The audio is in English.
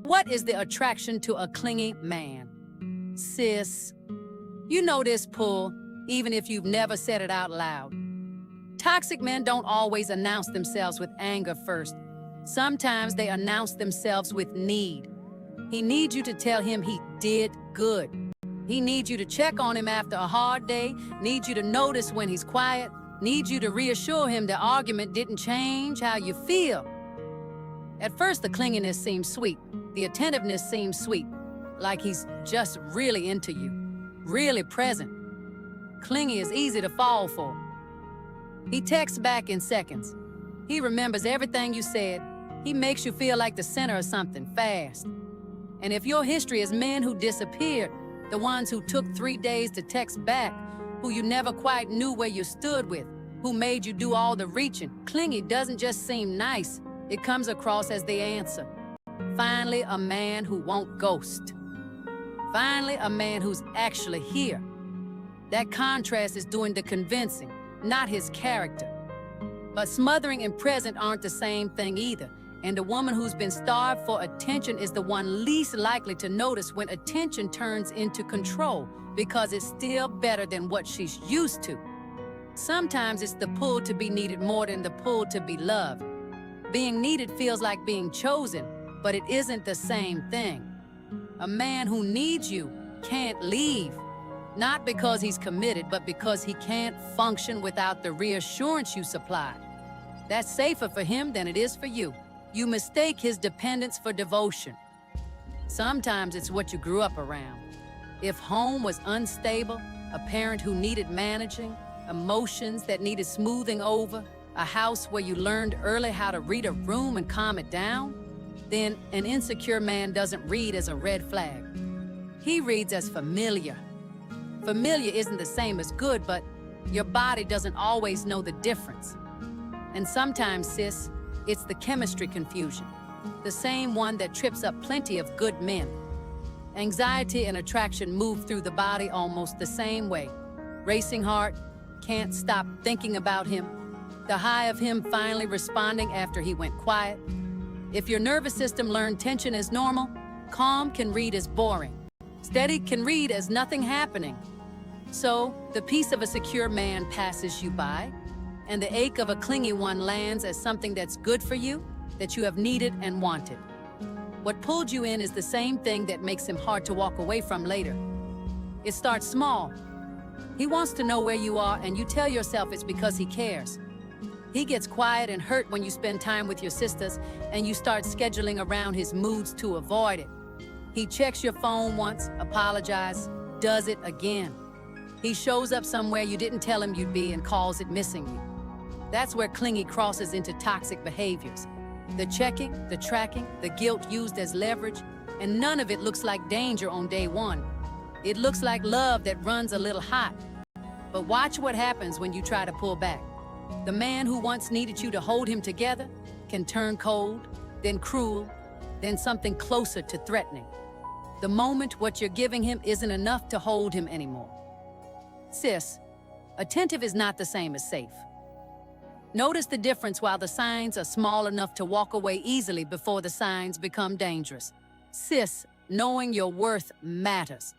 What is the attraction to a clingy man? Sis, you know this pull, even if you've never said it out loud. Toxic men don't always announce themselves with anger first. Sometimes they announce themselves with need. He needs you to tell him he did good. He needs you to check on him after a hard day, needs you to notice when he's quiet, needs you to reassure him the argument didn't change how you feel. At first, the clinginess seems sweet. The attentiveness seems sweet, like he's just really into you, really present. Clingy is easy to fall for. He texts back in seconds. He remembers everything you said. He makes you feel like the center of something fast. And if your history is men who disappeared, the ones who took 3 days to text back, who you never quite knew where you stood with, who made you do all the reaching, clingy doesn't just seem nice, it comes across as the answer. Finally, a man who won't ghost. Finally, a man who's actually here. That contrast is doing the convincing, not his character. But smothering and present aren't the same thing either. And the woman who's been starved for attention is the one least likely to notice when attention turns into control, because it's still better than what she's used to. Sometimes it's the pull to be needed more than the pull to be loved. Being needed feels like being chosen, but it isn't the same thing. A man who needs you can't leave, not because he's committed, but because he can't function without the reassurance you supplied. That's safer for him than it is for you. You mistake his dependence for devotion. Sometimes it's what you grew up around. If home was unstable, a parent who needed managing, emotions that needed smoothing over, a house where you learned early how to read a room and calm it down, then an insecure man doesn't read as a red flag. He reads as familiar. Familiar isn't the same as good, but your body doesn't always know the difference. And sometimes, sis, it's the chemistry confusion, the same one that trips up plenty of good men. Anxiety and attraction move through the body almost the same way. Racing heart, can't stop thinking about him. The high of him finally responding after he went quiet. If your nervous system learned tension is normal, calm can read as boring. Steady can read as nothing happening. So, the peace of a secure man passes you by, and the ache of a clingy one lands as something that's good for you, that you have needed and wanted. What pulled you in is the same thing that makes him hard to walk away from later. It starts small. He wants to know where you are, and you tell yourself it's because he cares. He gets quiet and hurt when you spend time with your sisters, and you start scheduling around his moods to avoid it. He checks your phone once, apologizes, does it again. He shows up somewhere you didn't tell him you'd be and calls it missing you. That's where clingy crosses into toxic behaviors. The checking, the tracking, the guilt used as leverage, and none of it looks like danger on day one. It looks like love that runs a little hot. But watch what happens when you try to pull back. The man who once needed you to hold him together can turn cold, then cruel, then something closer to threatening. The moment what you're giving him isn't enough to hold him anymore. Sis, attentive is not the same as safe. Notice the difference while the signs are small enough to walk away easily before the signs become dangerous. Sis, knowing your worth matters.